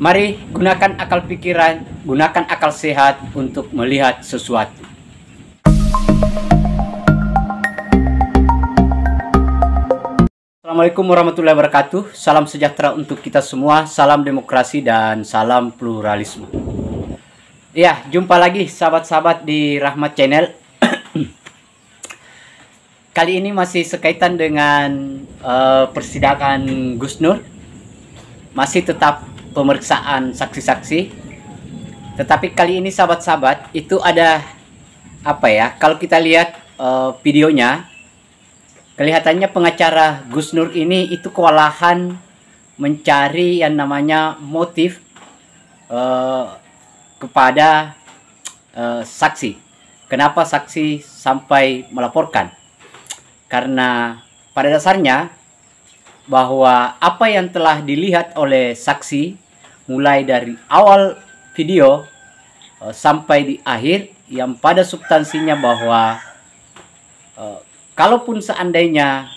Mari gunakan akal pikiran, gunakan akal sehat untuk melihat sesuatu. Assalamualaikum warahmatullahi wabarakatuh. Salam sejahtera untuk kita semua, salam demokrasi dan salam pluralisme. Ya, jumpa lagi sahabat-sahabat di Rahmat Channel. Kali ini masih sekaitan dengan persidangan Gus Nur. Masih tetap pemeriksaan saksi-saksi. Tetapi kali ini sahabat-sahabat itu ada apa ya? Kalau kita lihat videonya, kelihatannya pengacara Gus Nur ini itu kewalahan mencari yang namanya motif kepada saksi. Kenapa saksi sampai melaporkan? Karena pada dasarnya bahwa apa yang telah dilihat oleh saksi mulai dari awal video sampai di akhir, yang pada substansinya bahwa kalaupun seandainya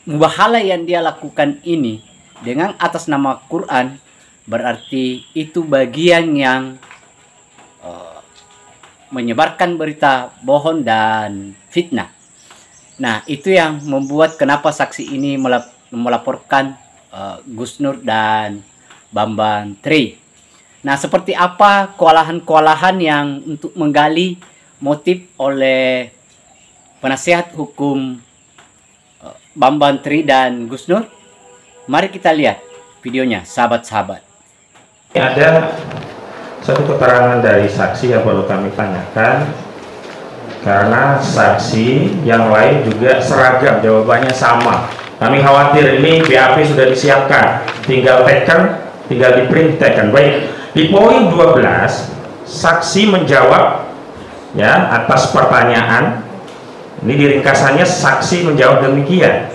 mubahalah yang dia lakukan ini dengan atas nama Quran, berarti itu bagian yang menyebarkan berita bohong dan fitnah. Nah, itu yang membuat kenapa saksi ini melaporkan Gus Nur dan Bambang Tri. Nah, seperti apa kewalahan-kewalahan yang untuk menggali motif oleh penasihat hukum Bambang Tri dan Gus Nur? Mari kita lihat videonya, sahabat-sahabat. Ada satu keterangan dari saksi yang perlu kami tanyakan, karena saksi yang lain juga seragam, jawabannya sama. Kami khawatir ini BAP sudah disiapkan, tinggal teken, tinggal di print teken. Baik, di poin 12 saksi menjawab ya atas pertanyaan. Ini diringkasannya, saksi menjawab demikian: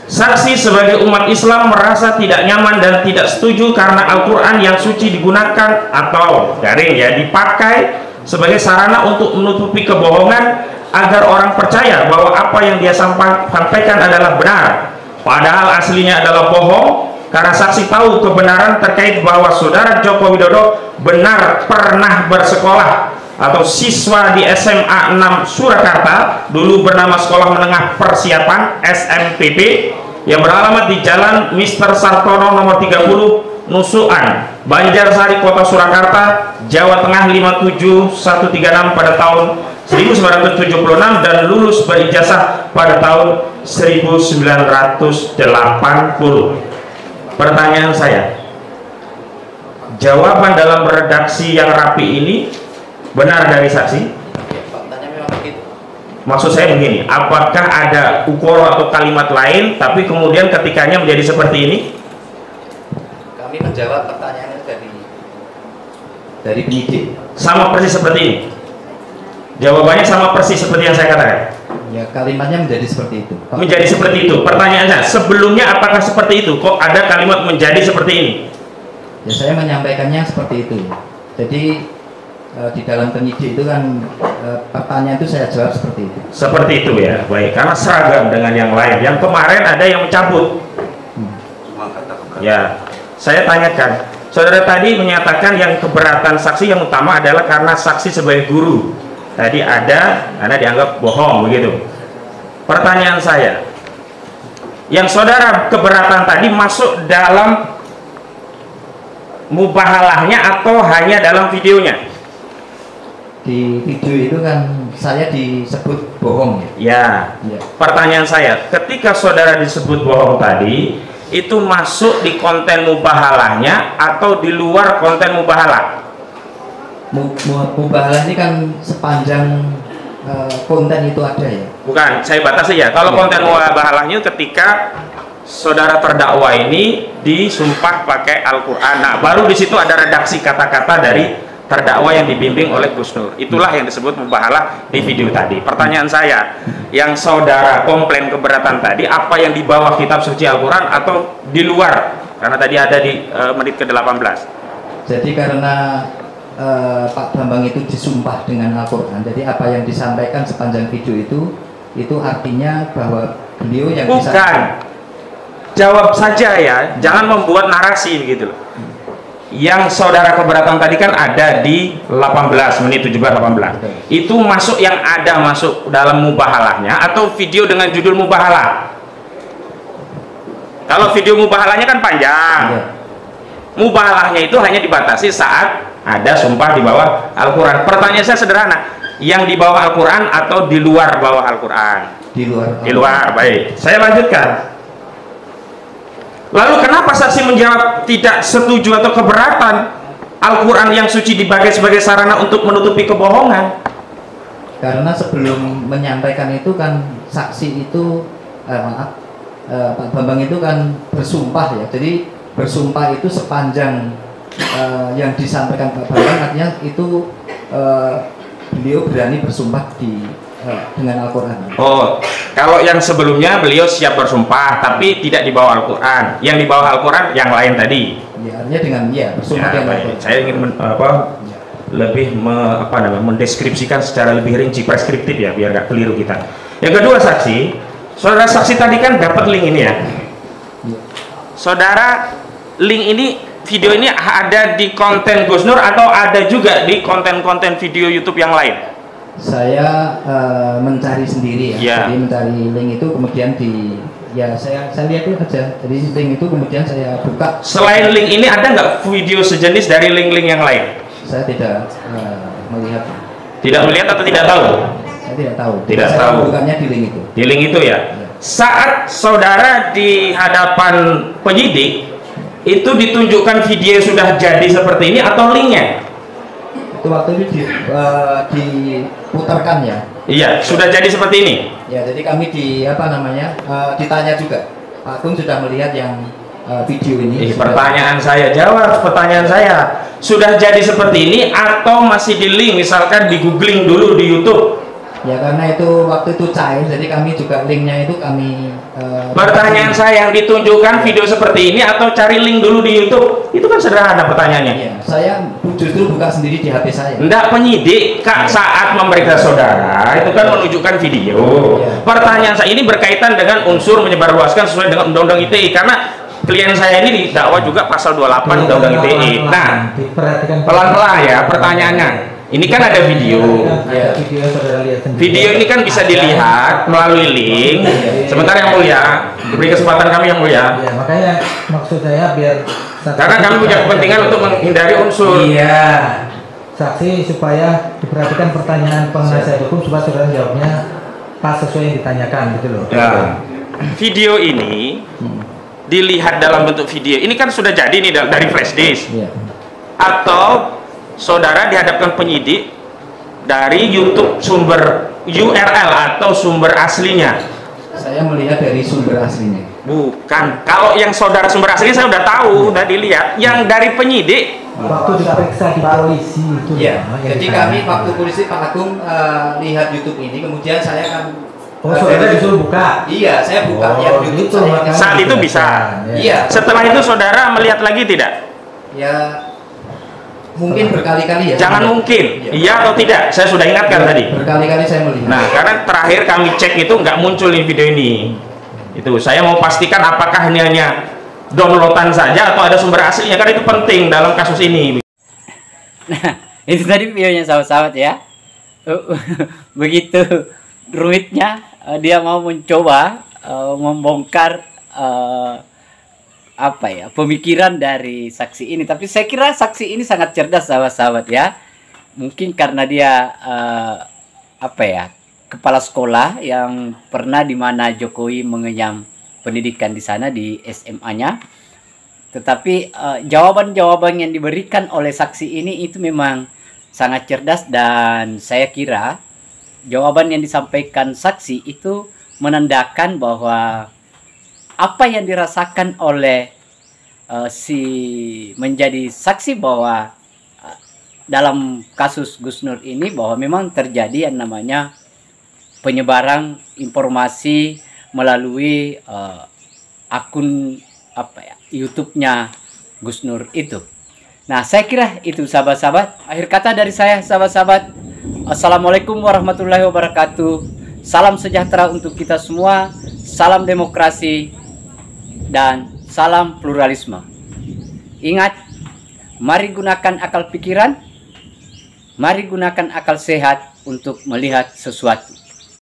saksi sebagai umat Islam merasa tidak nyaman dan tidak setuju karena Al-Quran yang suci digunakan atau garing ya dipakai sebagai sarana untuk menutupi kebohongan agar orang percaya bahwa apa yang dia sampaikan adalah benar, padahal aslinya adalah bohong. Karena saksi tahu kebenaran terkait bahwa saudara Joko Widodo benar pernah bersekolah atau siswa di SMA 6 Surakarta, dulu bernama Sekolah Menengah Persiapan SMPP, yang beralamat di Jalan Mr. Sartono nomor 30 Nusukan, Banjarsari, Kota Surakarta, Jawa Tengah 57136 pada tahun 1976 dan lulus berijazah pada tahun 1980. Pertanyaan saya, jawaban dalam redaksi yang rapi ini benar dari saksi? Maksud saya begini, apakah ada ukoro atau kalimat lain tapi kemudian ketikanya menjadi seperti ini? Kami menjawab pertanyaannya dari penyidik. Sama persis seperti ini? Jawabannya sama persis seperti yang saya katakan? Ya, kalimatnya menjadi seperti itu. Menjadi seperti itu. Pertanyaannya, sebelumnya apakah seperti itu? Kok ada kalimat menjadi seperti ini? Ya, saya menyampaikannya seperti itu. Jadi di dalam penyidik itu kan pertanyaan itu saya jawab seperti itu. Seperti itu ya, baik. Karena seragam dengan yang lain. Yang kemarin ada yang mencabut. Ya, saya tanyakan. Saudara tadi menyatakan yang keberatan saksi yang utama adalah karena saksi sebagai guru. Tadi ada karena dianggap bohong begitu. Pertanyaan saya, yang saudara keberatan tadi masuk dalam mubahalahnya atau hanya dalam videonya? Di video itu kan saya disebut bohong. Ya. Pertanyaan saya, ketika saudara disebut bohong tadi, itu masuk di konten mubahalahnya atau di luar konten mubahalah? Mubahalah ini kan sepanjang konten itu ada ya? Bukan, saya batasi ya. Kalau konten mubahalahnya ketika saudara terdakwa ini disumpah pakai Al-Quran. Nah, baru di situ ada redaksi kata-kata dari terdakwa yang dibimbing oleh Gus Nur. Itulah yang disebut mubahalah di video tadi. Pertanyaan saya, yang saudara komplain keberatan tadi, apa yang di bawah kitab suci Al-Quran atau di luar? Karena tadi ada di menit ke-18. Jadi karena Pak Bambang itu disumpah dengan Al-Quran, jadi apa yang disampaikan sepanjang video itu artinya bahwa beliau yang bukan. jawab saja ya, jangan membuat narasi gitu loh. Yang saudara keberatan tadi kan ada di 18 menit 17-18. Itu masuk yang ada masuk dalam mubahalahnya atau video dengan judul mubahalah? Kalau video mubahalahnya kan panjang. Mubahalahnya itu hanya dibatasi saat ada sumpah di bawah Al-Quran. Pertanyaan saya sederhana, yang di bawah Al-Quran atau di luar bawah Al-Quran? Di luar. Di luar, baik. Saya lanjutkan. Lalu kenapa saksi menjawab tidak setuju atau keberatan Al-Quran yang suci dipakai sebagai sarana untuk menutupi kebohongan? Karena sebelum menyampaikan itu kan saksi itu, Pak Bambang itu kan bersumpah ya. Jadi bersumpah itu sepanjang yang disampaikan Pak Bambang, artinya itu beliau berani bersumpah dengan Al-Quran. Oh, kalau yang sebelumnya beliau siap bersumpah tapi tidak di bawah Al-Quran, yang di bawah Al-Quran yang lain tadi. Ya, artinya dengan bersumpah Ya, dengan Al-Quran. saya ingin lebih mendeskripsikan secara lebih rinci, preskriptif ya, biar nggak keliru kita. Yang kedua saksi, saudara saksi tadi kan dapat link ini ya. Saudara, link ini, video ini ada di konten Gus Nur atau ada juga di konten-konten video YouTube yang lain? Saya mencari sendiri ya. Ya. Jadi mencari link itu kemudian saya lihat itu aja. Jadi link itu kemudian saya buka. Selain link ini ada nggak video sejenis dari link-link yang lain? Saya tidak melihat. Tidak melihat atau tidak tahu? Saya tidak tahu. Tidak saya tahu. Bukannya di link itu. Di link itu ya. Saat saudara di hadapan penyidik itu ditunjukkan video sudah jadi seperti ini atau linknya? Itu waktu itu diputarkan ya. Iya, sudah jadi seperti ini. Ya, jadi kami ditanya juga. Pak Agung sudah melihat yang video ini. Pertanyaan saya, jawab pertanyaan saya. Sudah jadi seperti ini atau masih di link, misalkan di googling dulu di YouTube? Ya, karena itu waktu itu cair, jadi kami juga linknya itu kami. Pertanyaan saya, yang ditunjukkan video seperti ini atau cari link dulu di YouTube? Itu kan sederhana pertanyaannya. Ya, saya justru buka sendiri di HP saya. Enggak, penyidik saat memeriksa saudara itu kan menunjukkan video. Pertanyaan saya ini berkaitan dengan unsur menyebarluaskan sesuai dengan Undang-Undang ITE, karena klien saya ini didakwa juga pasal 28 Undang-Undang ITE. Nah, pelan-pelan ya pertanyaannya. Ini kan ada video. Video ini kan bisa dilihat melalui link. Sebentar yang mulia, beri kesempatan kami yang mulia. Ya, makanya maksud saya biar karena kami punya kepentingan untuk menghindari unsur. Iya. Saksi supaya diperhatikan pertanyaan penasihat hukum supaya saudara jawabnya pas sesuai yang ditanyakan gitu loh. Ya. Video ini dilihat dalam bentuk video. Ini kan sudah jadi nih dari flash disk. Atau saudara dihadapkan penyidik dari YouTube sumber URL atau sumber aslinya? Saya melihat dari sumber aslinya. Bukan. Kalau yang saudara sumber aslinya saya udah tahu, udah dilihat. Yang dari penyidik waktu diperiksa di polisi itu. Ya. Jadi kami waktu polisi Pak Agung lihat YouTube ini, kemudian saya kan. Oh, saudara disuruh buka? Iya, saya buka yang YouTube itu, saat itu bisa. Iya. Setelah itu saudara melihat lagi tidak? Ya. Mungkin berkali-kali ya. Jangan mungkin, iya atau tidak. Saya sudah ingatkan tadi. Berkali-kali saya melihat. Nah, karena terakhir kami cek itu nggak muncul di video ini. Itu saya mau pastikan apakah ini hanya downloadan saja atau ada sumber aslinya, karena itu penting dalam kasus ini. Nah, itu tadi videonya sahabat-sahabat ya. Begitu rumitnya dia mau mencoba membongkar pemikiran dari saksi ini. Tapi saya kira saksi ini sangat cerdas sahabat-sahabat ya. Mungkin karena dia kepala sekolah yang pernah di mana Jokowi mengenyam pendidikan di sana di SMA-nya. Tetapi jawaban-jawaban yang diberikan oleh saksi ini itu memang sangat cerdas, dan saya kira jawaban yang disampaikan saksi itu menandakan bahwa apa yang dirasakan oleh si menjadi saksi bahwa dalam kasus Gus Nur ini bahwa memang terjadi yang namanya penyebaran informasi melalui akun YouTube-nya Gus Nur itu. Nah, saya kira itu sahabat-sahabat. Akhir kata dari saya sahabat-sahabat. Assalamualaikum warahmatullahi wabarakatuh. Salam sejahtera untuk kita semua. Salam demokrasi. dan salam pluralisme. Ingat, mari gunakan akal pikiran, mari gunakan akal sehat untuk melihat sesuatu.